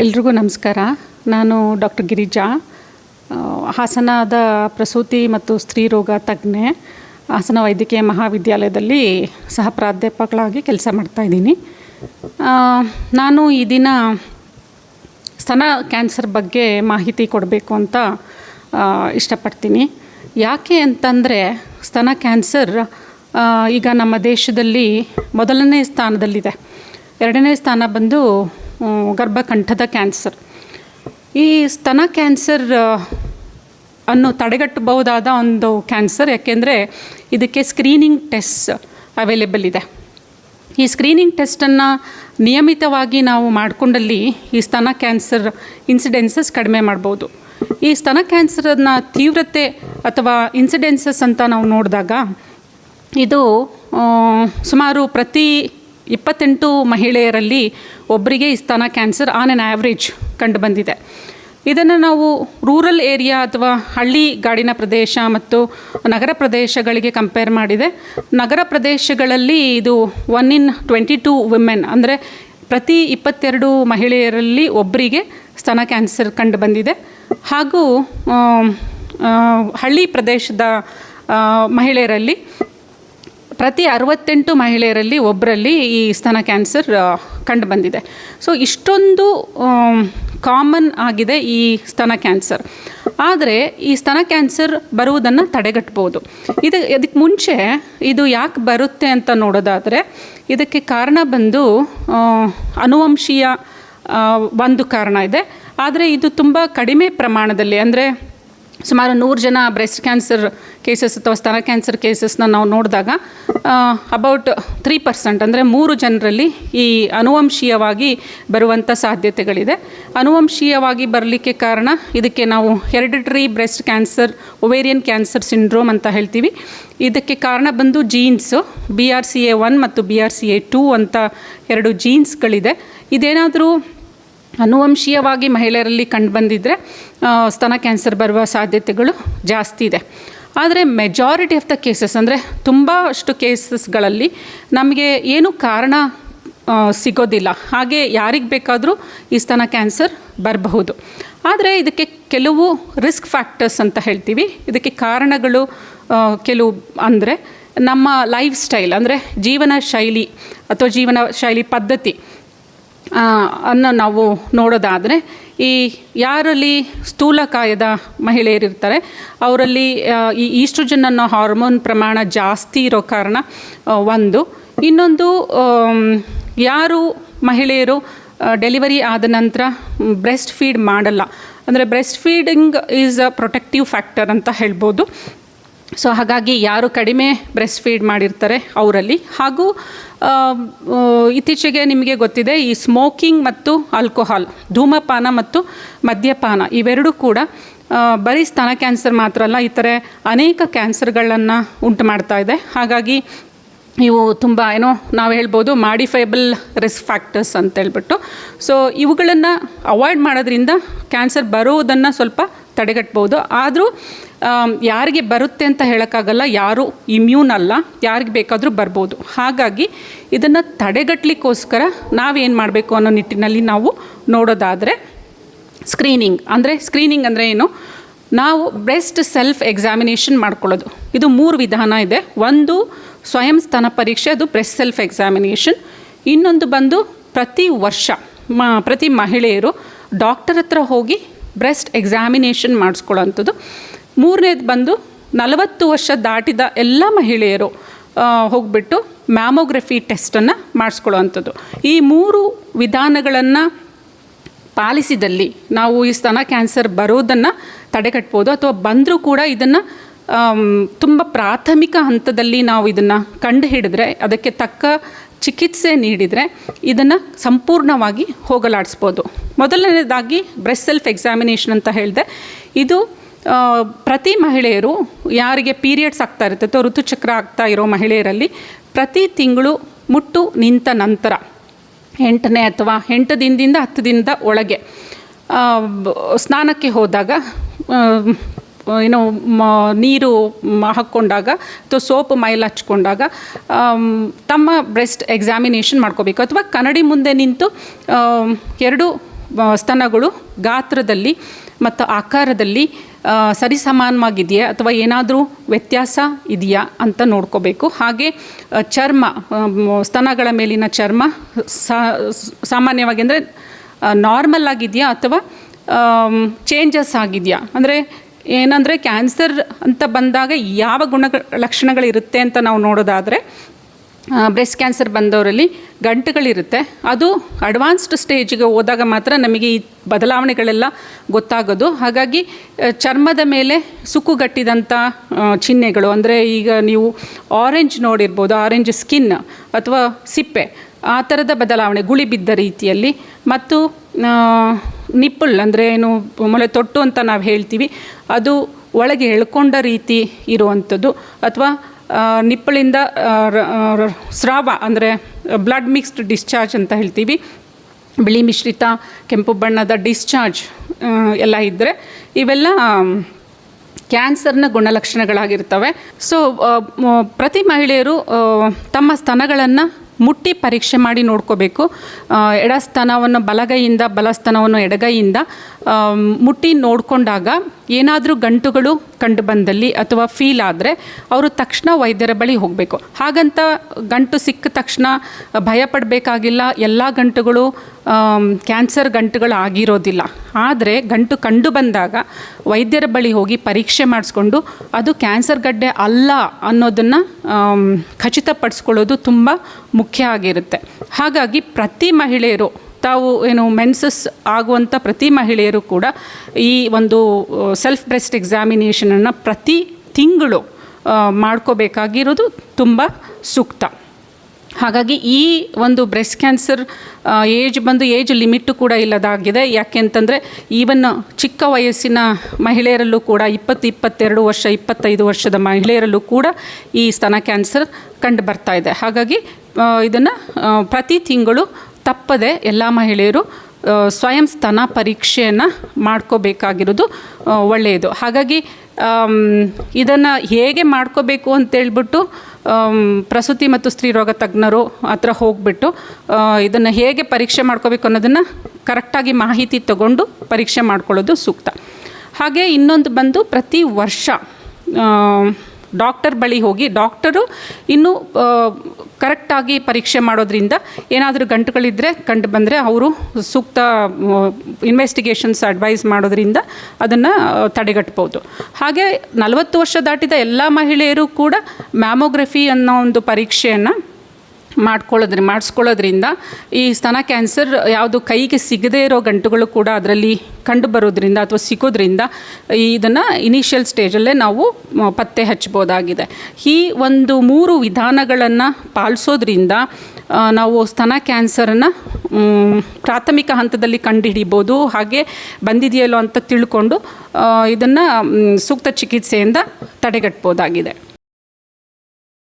ಎಲ್ರಿಗೂ ನಮಸ್ಕಾರ. ನಾನು ಡಾಕ್ಟರ್ ಗಿರಿಜಾ, ಹಾಸನದ ಪ್ರಸೂತಿ ಮತ್ತು ಸ್ತ್ರೀರೋಗ ತಜ್ಞೆ. ಹಾಸನ ವೈದ್ಯಕೀಯ ಮಹಾವಿದ್ಯಾಲಯದಲ್ಲಿ ಸಹ ಪ್ರಾಧ್ಯಾಪಕಳಾಗಿ ಕೆಲಸ ಮಾಡ್ತಾಯಿದ್ದೀನಿ. ನಾನು ಈ ದಿನ ಸ್ತನ ಕ್ಯಾನ್ಸರ್ ಬಗ್ಗೆ ಮಾಹಿತಿ ಕೊಡಬೇಕು ಅಂತ ಇಷ್ಟಪಡ್ತೀನಿ. ಯಾಕೆ ಅಂತಂದರೆ ಸ್ತನ ಕ್ಯಾನ್ಸರ್ ಈಗ ನಮ್ಮ ದೇಶದಲ್ಲಿ ಮೊದಲನೇ ಸ್ಥಾನದಲ್ಲಿದೆ. ಎರಡನೇ ಸ್ಥಾನ ಬಂದು ಗರ್ಭಕಂಠದ ಕ್ಯಾನ್ಸರ್. ಈ ಸ್ತನ ಕ್ಯಾನ್ಸರ್ ಅನ್ನು ತಡೆಗಟ್ಟಬಹುದಾದ ಒಂದು ಕ್ಯಾನ್ಸರ್, ಯಾಕೆಂದರೆ ಇದಕ್ಕೆ ಸ್ಕ್ರೀನಿಂಗ್ ಟೆಸ್ಟ್ ಅವೈಲೇಬಲ್ ಇದೆ. ಈ ಸ್ಕ್ರೀನಿಂಗ್ ಟೆಸ್ಟನ್ನು ನಿಯಮಿತವಾಗಿ ನಾವು ಮಾಡಿಕೊಂಡಲ್ಲಿ ಈ ಸ್ತನ ಕ್ಯಾನ್ಸರ್ ಇನ್ಸಿಡೆನ್ಸಸ್ ಕಡಿಮೆ ಮಾಡ್ಬೋದು. ಈ ಸ್ತನ ಕ್ಯಾನ್ಸರನ್ನ ತೀವ್ರತೆ ಅಥವಾ ಇನ್ಸಿಡೆನ್ಸಸ್ ಅಂತ ನಾವು ನೋಡಿದಾಗ ಇದು ಸುಮಾರು ಪ್ರತಿ 28 ಮಹಿಳೆಯರಲ್ಲಿ ಒಬ್ಬರಿಗೆ ಈ ಸ್ತನ ಕ್ಯಾನ್ಸರ್ ಆನ್ ಆನ್ ಆ್ಯಾವ್ರೇಜ್ ಕಂಡು ಬಂದಿದೆ. ಇದನ್ನು ನಾವು ರೂರಲ್ ಏರಿಯಾ ಅಥವಾ ಹಳ್ಳಿಗಾಡಿನ ಪ್ರದೇಶ ಮತ್ತು ನಗರ ಪ್ರದೇಶಗಳಿಗೆ ಕಂಪೇರ್ ಮಾಡಿದೆ. ನಗರ ಪ್ರದೇಶಗಳಲ್ಲಿ ಇದು 1 in 22 ವುಮೆನ್, ಅಂದರೆ ಪ್ರತಿ 22 ಮಹಿಳೆಯರಲ್ಲಿ ಒಬ್ಬರಿಗೆ ಸ್ತನ ಕ್ಯಾನ್ಸರ್ ಕಂಡು ಬಂದಿದೆ. ಹಾಗೂ ಹಳ್ಳಿ ಪ್ರದೇಶದ ಮಹಿಳೆಯರಲ್ಲಿ ಪ್ರತಿ 68 ಮಹಿಳೆಯರಲ್ಲಿ ಒಬ್ಬರಲ್ಲಿ ಈ ಸ್ತನ ಕ್ಯಾನ್ಸರ್ ಕಂಡು ಬಂದಿದೆ. ಸೊ ಇಷ್ಟೊಂದು ಕಾಮನ್ ಆಗಿದೆ ಈ ಸ್ತನ ಕ್ಯಾನ್ಸರ್. ಆದರೆ ಈ ಸ್ತನ ಕ್ಯಾನ್ಸರ್ ಬರುವುದನ್ನು ತಡೆಗಟ್ಬೋದು. ಇದಕ್ಕೆ ಮುಂಚೆ ಇದು ಯಾಕೆ ಬರುತ್ತೆ ಅಂತ ನೋಡೋದಾದರೆ ಇದಕ್ಕೆ ಕಾರಣ ಬಂದು ಆನುವಂಶೀಯ ಒಂದು ಕಾರಣ ಇದೆ. ಆದರೆ ಇದು ತುಂಬ ಕಡಿಮೆ ಪ್ರಮಾಣದಲ್ಲಿ, ಅಂದರೆ ಸುಮಾರು 100 ಜನ ಬ್ರೆಸ್ಟ್ ಕ್ಯಾನ್ಸರ್ ಕೇಸಸ್ ಅಥವಾ ಸ್ತನ ಕ್ಯಾನ್ಸರ್ ಕೇಸಸ್ನ ನಾವು ನೋಡಿದಾಗ ಅಬೌಟ್ 3%, ಅಂದರೆ 3 ಜನರಲ್ಲಿ ಈ ಆನುವಂಶೀಯವಾಗಿ ಬರುವಂಥ ಸಾಧ್ಯತೆಗಳಿದೆ. ಆನುವಂಶೀಯವಾಗಿ ಬರಲಿಕ್ಕೆ ಕಾರಣ ಇದಕ್ಕೆ ನಾವು hereditary breast cancer, ovarian cancer syndrome ಅಂತ ಹೇಳ್ತೀವಿ. ಇದಕ್ಕೆ ಕಾರಣ ಬಂದು ಜೀನ್ಸು BRCA1 ಮತ್ತು BRCA2 ಅಂತ 2 ಜೀನ್ಸ್ಗಳಿದೆ. ಇದೇನಾದರೂ ಆನುವಂಶೀಯವಾಗಿ ಮಹಿಳೆಯರಲ್ಲಿ ಕಂಡುಬಂದಿದ್ದರೆ ಸ್ತನ ಕ್ಯಾನ್ಸರ್ ಬರುವ ಸಾಧ್ಯತೆಗಳು ಜಾಸ್ತಿ ಇದೆ. ಆದರೆ ಮೆಜಾರಿಟಿ ಆಫ್ ದ ಕೇಸಸ್, ಅಂದರೆ ತುಂಬ ಅಷ್ಟು ಕೇಸಸ್ಗಳಲ್ಲಿ ನಮಗೆ ಏನು ಕಾರಣ ಸಿಗೋದಿಲ್ಲ. ಹಾಗೆ ಯಾರಿಗೆ ಬೇಕಾದರೂ ಈ ಸ್ತನ ಕ್ಯಾನ್ಸರ್ ಬರಬಹುದು. ಆದರೆ ಇದಕ್ಕೆ ಕೆಲವು ರಿಸ್ಕ್ ಫ್ಯಾಕ್ಟರ್ಸ್ ಅಂತ ಹೇಳ್ತೀವಿ. ಇದಕ್ಕೆ ಕಾರಣಗಳು ಕೆಲವು ಅಂದರೆ ನಮ್ಮ ಲೈಫ್ ಸ್ಟೈಲ್, ಅಂದರೆ ಜೀವನ ಶೈಲಿ ಅಥವಾ ಜೀವನ ಶೈಲಿ ಪದ್ಧತಿ ಅನ್ನು ನಾವು ನೋಡೋದಾದರೆ, ಈ ಯಾರಲ್ಲಿ ಸ್ಥೂಲಕಾಯದ ಮಹಿಳೆಯರಿರ್ತಾರೆ ಅವರಲ್ಲಿ ಈ ಈಸ್ಟ್ರೋಜನ್ ಅನ್ನೋ ಹಾರ್ಮೋನ್ ಪ್ರಮಾಣ ಜಾಸ್ತಿ ಇರೋ ಕಾರಣ ಒಂದು. ಇನ್ನೊಂದು, ಯಾರು ಮಹಿಳೆಯರು ಡೆಲಿವರಿ ಆದ ನಂತರ ಬ್ರೆಸ್ಟ್ ಫೀಡ್ ಮಾಡಲ್ಲ, ಅಂದರೆ breast feeding is a protective factor ಅಂತ ಹೇಳ್ಬೋದು. ಸೊ ಹಾಗಾಗಿ ಯಾರು ಕಡಿಮೆ ಬ್ರೆಸ್ಟ್ ಫೀಡ್ ಮಾಡಿರ್ತಾರೆ ಅವರಲ್ಲಿ. ಹಾಗೂ ಇತ್ತೀಚೆಗೆ ನಿಮಗೆ ಗೊತ್ತಿದೆ, ಈ ಸ್ಮೋಕಿಂಗ್ ಮತ್ತು ಆಲ್ಕೋಹಾಲ್, ಧೂಮಪಾನ ಮತ್ತು ಮದ್ಯಪಾನ ಇವೆರಡೂ ಕೂಡ ಬರೀ ಸ್ತನ ಕ್ಯಾನ್ಸರ್ ಮಾತ್ರ ಅಲ್ಲ, ಇತರೆ ಅನೇಕ ಕ್ಯಾನ್ಸರ್ಗಳನ್ನು ಉಂಟು ಮಾಡ್ತಾ ಇದೆ. ಹಾಗಾಗಿ ಇವು ತುಂಬ ನಾವು ಹೇಳ್ಬೋದು ಮಾಡಿಫೈಬಲ್ ರಿಸ್ಕ್ ಫ್ಯಾಕ್ಟರ್ಸ್ ಅಂತೇಳ್ಬಿಟ್ಟು. ಸೊ ಇವುಗಳನ್ನು ಅವಾಯ್ಡ್ ಮಾಡೋದ್ರಿಂದ ಕ್ಯಾನ್ಸರ್ ಬರೋದನ್ನು ಸ್ವಲ್ಪ ತಡೆಗಟ್ಬೋದು. ಆದರೂ ಯಾರಿಗೆ ಬರುತ್ತೆ ಅಂತ ಹೇಳೋಕ್ಕಾಗಲ್ಲ, ಯಾರು ಇಮ್ಯೂನ್ ಅಲ್ಲ, ಯಾರಿಗೆ ಬೇಕಾದರೂ ಬರ್ಬೋದು. ಹಾಗಾಗಿ ಇದನ್ನು ತಡೆಗಟ್ಟಲಿಕ್ಕೋಸ್ಕರ ನಾವೇನು ಮಾಡಬೇಕು ಅನ್ನೋ ನಿಟ್ಟಿನಲ್ಲಿ ನಾವು ನೋಡೋದಾದರೆ ಸ್ಕ್ರೀನಿಂಗ್ ಅಂದರೆ ಏನು, ನಾವು ಬ್ರೆಸ್ಟ್ ಸೆಲ್ಫ್ ಎಕ್ಸಾಮಿನೇಷನ್ ಮಾಡ್ಕೊಳ್ಳೋದು. ಇದು 3 ವಿಧಾನ ಇದೆ. ಒಂದು ಸ್ವಯಂ ಸ್ತನ ಪರೀಕ್ಷೆ, ಅದು ಬ್ರೆಸ್ಟ್ ಸೆಲ್ಫ್ ಎಕ್ಸಾಮಿನೇಷನ್. ಇನ್ನೊಂದು ಬಂದು ಪ್ರತಿ ವರ್ಷ ಪ್ರತಿ ಮಹಿಳೆಯರು ಡಾಕ್ಟರ್ ಹತ್ರ ಹೋಗಿ ಬ್ರೆಸ್ಟ್ ಎಕ್ಸಾಮಿನೇಷನ್ ಮಾಡಿಸ್ಕೊಳ್ಳೋವಂಥದ್ದು. ಮೂರನೇದು ಬಂದು 40 ವರ್ಷ ದಾಟಿದ ಎಲ್ಲ ಮಹಿಳೆಯರು ಹೋಗಿಬಿಟ್ಟು ಮ್ಯಾಮೋಗ್ರಫಿ ಟೆಸ್ಟನ್ನು ಮಾಡಿಸ್ಕೊಳ್ಳೋವಂಥದ್ದು. ಈ 3 ವಿಧಾನಗಳನ್ನು ಪಾಲಿಸಿದಲ್ಲಿ ನಾವು ಈ ಸ್ತನ ಕ್ಯಾನ್ಸರ್ ಬರೋದನ್ನು ತಡೆಗಟ್ಬೋದು. ಅಥವಾ ಬಂದರೂ ಕೂಡ ಇದನ್ನು ತುಂಬ ಪ್ರಾಥಮಿಕ ಹಂತದಲ್ಲಿ ನಾವು ಇದನ್ನು ಕಂಡು ಹಿಡಿದ್ರೆ, ಅದಕ್ಕೆ ತಕ್ಕ ಚಿಕಿತ್ಸೆ ನೀಡಿದರೆ ಇದನ್ನು ಸಂಪೂರ್ಣವಾಗಿ ಹೋಗಲಾಡಿಸ್ಬೋದು. ಮೊದಲನೇದಾಗಿ ಬ್ರೆಸ್ಟ್ ಸೆಲ್ಫ್ ಎಕ್ಸಾಮಿನೇಷನ್ ಅಂತ ಹೇಳಿದೆ. ಇದು ಪ್ರತಿ ಮಹಿಳೆಯರು ಯಾರಿಗೆ ಪೀರಿಯಡ್ಸ್ ಆಗ್ತಾ ಇರುತ್ತೆ ಅಥವಾ ಋತುಚಕ್ರ ಆಗ್ತಾ ಇರೋ ಮಹಿಳೆಯರಲ್ಲಿ ಪ್ರತಿ ತಿಂಗಳು ಮುಟ್ಟು ನಿಂತ ನಂತರ 8ನೇ ಅಥವಾ 8 ದಿನದಿಂದ 10 ದಿನದ ಒಳಗೆ ಸ್ನಾನಕ್ಕೆ ಹೋದಾಗ ನೀರು ಹಾಕ್ಕೊಂಡಾಗ ಅಥವಾ ಸೋಪ್ ಮೈಲ್ ಹಚ್ಕೊಂಡಾಗ ತಮ್ಮ ಬ್ರೆಸ್ಟ್ ಎಕ್ಸಾಮಿನೇಷನ್ ಮಾಡ್ಕೋಬೇಕು. ಅಥವಾ ಕನ್ನಡಿ ಮುಂದೆ ನಿಂತು 2 ಸ್ತನಗಳು ಗಾತ್ರದಲ್ಲಿ ಮತ್ತು ಆಕಾರದಲ್ಲಿ ಸರಿಸಮಾನವಾಗಿದೆಯಾ ಅಥವಾ ಏನಾದರೂ ವ್ಯತ್ಯಾಸ ಇದೆಯಾ ಅಂತ ನೋಡ್ಕೋಬೇಕು. ಹಾಗೆ ಚರ್ಮ, ಸ್ತನಗಳ ಮೇಲಿನ ಚರ್ಮ ಸಾಮಾನ್ಯವಾಗಿ ಅಂದರೆ ನಾರ್ಮಲ್ ಆಗಿದೆಯಾ ಅಥವಾ ಚೇಂಜಸ್ ಆಗಿದೆಯಾ. ಅಂದರೆ ಏನಂದರೆ ಕ್ಯಾನ್ಸರ್ ಅಂತ ಬಂದಾಗ ಯಾವ ಲಕ್ಷಣಗಳಿರುತ್ತೆ ಅಂತ ನಾವು ನೋಡೋದಾದರೆ, ಬ್ರೆಸ್ಟ್ ಕ್ಯಾನ್ಸರ್ ಬಂದವರಲ್ಲಿ ಗಂಟುಗಳಿರುತ್ತೆ. ಅದು ಅಡ್ವಾನ್ಸ್ಡ್ ಸ್ಟೇಜಿಗೆ ಹೋದಾಗ ಮಾತ್ರ ನಮಗೆ ಈ ಬದಲಾವಣೆಗಳೆಲ್ಲ ಗೊತ್ತಾಗೋದು. ಹಾಗಾಗಿ ಚರ್ಮದ ಮೇಲೆ ಸುಕ್ಕುಗಟ್ಟಿದಂಥ ಚಿಹ್ನೆಗಳು, ಅಂದರೆ ಈಗ ನೀವು ಆರೆಂಜ್ ನೋಡಿರ್ಬೋದು, ಆರೆಂಜ್ ಸ್ಕಿನ್ ಅಥವಾ ಸಿಪ್ಪೆ, ಆ ಥರದ ಬದಲಾವಣೆ, ಗುಳಿ ಬಿದ್ದ ರೀತಿಯಲ್ಲಿ, ಮತ್ತು ನಿಪ್ಪಲ್ ಅಂದರೆ ಏನು ಮೊಲೆ ತೊಟ್ಟು ಅಂತ ನಾವು ಹೇಳ್ತೀವಿ, ಅದು ಒಳಗೆ ಎಳ್ಕೊಂಡ ರೀತಿ ಇರುವಂಥದ್ದು, ಅಥವಾ ನಿಪ್ಪಳಿಂದ ಸ್ರಾವ ಅಂದರೆ ಬ್ಲಡ್ ಮಿಕ್ಸ್ಡ್ ಡಿಸ್ಚಾರ್ಜ್ ಅಂತ ಹೇಳ್ತೀವಿ, ಬಿಳಿ ಮಿಶ್ರಿತ ಕೆಂಪು ಬಣ್ಣದ ಡಿಸ್ಚಾರ್ಜ್ ಎಲ್ಲ ಇದ್ದರೆ ಇವೆಲ್ಲ ಕ್ಯಾನ್ಸರ್ನ ಗುಣಲಕ್ಷಣಗಳಾಗಿರ್ತವೆ. ಸೊ ಪ್ರತಿ ಮಹಿಳೆಯರು ತಮ್ಮ ಸ್ತನಗಳನ್ನು ಮುಟ್ಟಿ ಪರೀಕ್ಷೆ ಮಾಡಿ ನೋಡ್ಕೋಬೇಕು. ಎಡಸ್ತನವನ್ನು ಬಲಗೈಯಿಂದ, ಬಲಸ್ತನವನ್ನು ಎಡಗೈಯಿಂದ ಮುಟ್ಟಿ ನೋಡಿಕೊಂಡಾಗ ಏನಾದರೂ ಗಂಟುಗಳು ಕಂಡು ಬಂದಲ್ಲಿ ಅಥವಾ ಫೀಲ್ ಆದರೆ ಅವರು ತಕ್ಷಣ ವೈದ್ಯರ ಬಳಿ ಹೋಗಬೇಕು. ಹಾಗಂತ ಗಂಟು ಸಿಕ್ಕ ತಕ್ಷಣ ಭಯಪಡಬೇಕಾಗಿಲ್ಲ. ಎಲ್ಲ ಗಂಟುಗಳು ಕ್ಯಾನ್ಸರ್ ಗಂಟುಗಳು ಆಗಿರೋದಿಲ್ಲ. ಆದರೆ ಗಂಟು ಕಂಡು ಬಂದಾಗ ವೈದ್ಯರ ಬಳಿ ಹೋಗಿ ಪರೀಕ್ಷೆ ಮಾಡಿಸ್ಕೊಂಡು ಅದು ಕ್ಯಾನ್ಸರ್ ಗಡ್ಡೆ ಅಲ್ಲ ಅನ್ನೋದನ್ನು ಖಚಿತಪಡಿಸ್ಕೊಳ್ಳೋದು ತುಂಬ ಮುಖ್ಯ ಆಗಿರುತ್ತೆ. ಹಾಗಾಗಿ ಪ್ರತಿ ಮಹಿಳೆಯರು ತಾವು ಮೆನ್ಸಸ್ ಆಗುವಂಥ ಪ್ರತಿ ಮಹಿಳೆಯರು ಕೂಡ ಈ ಒಂದು ಸೆಲ್ಫ್ ಬ್ರೆಸ್ಟ್ ಎಕ್ಸಾಮಿನೇಷನನ್ನು ಪ್ರತಿ ತಿಂಗಳು ಮಾಡ್ಕೋಬೇಕಾಗಿರೋದು ತುಂಬ ಸೂಕ್ತ. ಹಾಗಾಗಿ ಈ ಒಂದು ಬ್ರೆಸ್ಟ್ ಕ್ಯಾನ್ಸರ್ ಏಜ್ ಲಿಮಿಟ್ಟು ಕೂಡ ಇಲ್ಲದಾಗಿದೆ. ಯಾಕೆಂತಂದರೆ ಈವನ್ ಚಿಕ್ಕ ವಯಸ್ಸಿನ ಮಹಿಳೆಯರಲ್ಲೂ ಕೂಡ 22 ವರ್ಷ 25 ವರ್ಷದ ಮಹಿಳೆಯರಲ್ಲೂ ಕೂಡ ಈ ಸ್ತನ ಕ್ಯಾನ್ಸರ್ ಕಂಡು ಬರ್ತಾ ಇದೆ. ಹಾಗಾಗಿ ಇದನ್ನು ಪ್ರತಿ ತಿಂಗಳು ತಪ್ಪದೆ ಎಲ್ಲ ಮಹಿಳೆಯರು ಸ್ವಯಂ ಸ್ತನ ಪರೀಕ್ಷೆಯನ್ನು ಮಾಡ್ಕೋಬೇಕಾಗಿರೋದು ಒಳ್ಳೆಯದು. ಹಾಗಾಗಿ ಇದನ್ನು ಹೇಗೆ ಮಾಡ್ಕೋಬೇಕು ಅಂತೇಳ್ಬಿಟ್ಟು ಪ್ರಸೂತಿ ಮತ್ತು ಸ್ತ್ರೀರೋಗ ತಜ್ಞರು ಹತ್ರ ಹೋಗಿಬಿಟ್ಟು ಇದನ್ನು ಹೇಗೆ ಪರೀಕ್ಷೆ ಮಾಡ್ಕೋಬೇಕು ಅನ್ನೋದನ್ನು ಕರೆಕ್ಟಾಗಿ ಮಾಹಿತಿ ತಗೊಂಡು ಪರೀಕ್ಷೆ ಮಾಡ್ಕೊಳ್ಳೋದು ಸೂಕ್ತ. ಹಾಗೆ ಇನ್ನೊಂದು ಬಂದು ಪ್ರತಿ ವರ್ಷ ಡಾಕ್ಟರ್ ಬಳಿ ಹೋಗಿ, ಡಾಕ್ಟರು ಇನ್ನೂ ಕರೆಕ್ಟಾಗಿ ಪರೀಕ್ಷೆ ಮಾಡೋದ್ರಿಂದ ಏನಾದರೂ ಗಂಟುಗಳಿದ್ದರೆ ಕಂಡು ಬಂದರೆ ಅವರು ಸೂಕ್ತ ಇನ್ವೆಸ್ಟಿಗೇಷನ್ಸ್ ಅಡ್ವೈಸ್ ಮಾಡೋದ್ರಿಂದ ಅದನ್ನು ತಡೆಗಟ್ಬೋದು. ಹಾಗೆ 40 ವರ್ಷ ದಾಟಿದ ಎಲ್ಲ ಮಹಿಳೆಯರು ಕೂಡ ಮ್ಯಾಮೋಗ್ರಫಿ ಅನ್ನೋ ಒಂದು ಪರೀಕ್ಷೆಯನ್ನು ಮಾಡಿಸ್ಕೊಳ್ಳೋದ್ರಿಂದ ಈ ಸ್ತನ ಕ್ಯಾನ್ಸರ್ ಯಾವುದು ಕೈಗೆ ಸಿಗದೇ ಇರೋ ಗಂಟುಗಳು ಕೂಡ ಅದರಲ್ಲಿ ಕಂಡು ಬರೋದ್ರಿಂದ ಅಥವಾ ಸಿಗೋದ್ರಿಂದ ಇದನ್ನು ಇನಿಷಿಯಲ್ ಸ್ಟೇಜಲ್ಲೇ ನಾವು ಪತ್ತೆ ಹಚ್ಬೋದಾಗಿದೆ. ಈ ಒಂದು 3 ವಿಧಾನಗಳನ್ನು ಪಾಲಿಸೋದ್ರಿಂದ ನಾವು ಸ್ತನ ಕ್ಯಾನ್ಸರನ್ನು ಪ್ರಾಥಮಿಕ ಹಂತದಲ್ಲಿ ಕಂಡುಹಿಡಿಬೋದು. ಹಾಗೆ ಬಂದಿದೆಯಲ್ಲೋ ಅಂತ ತಿಳ್ಕೊಂಡು ಇದನ್ನು ಸೂಕ್ತ ಚಿಕಿತ್ಸೆಯಿಂದ ತಡೆಗಟ್ಬೋದಾಗಿದೆ.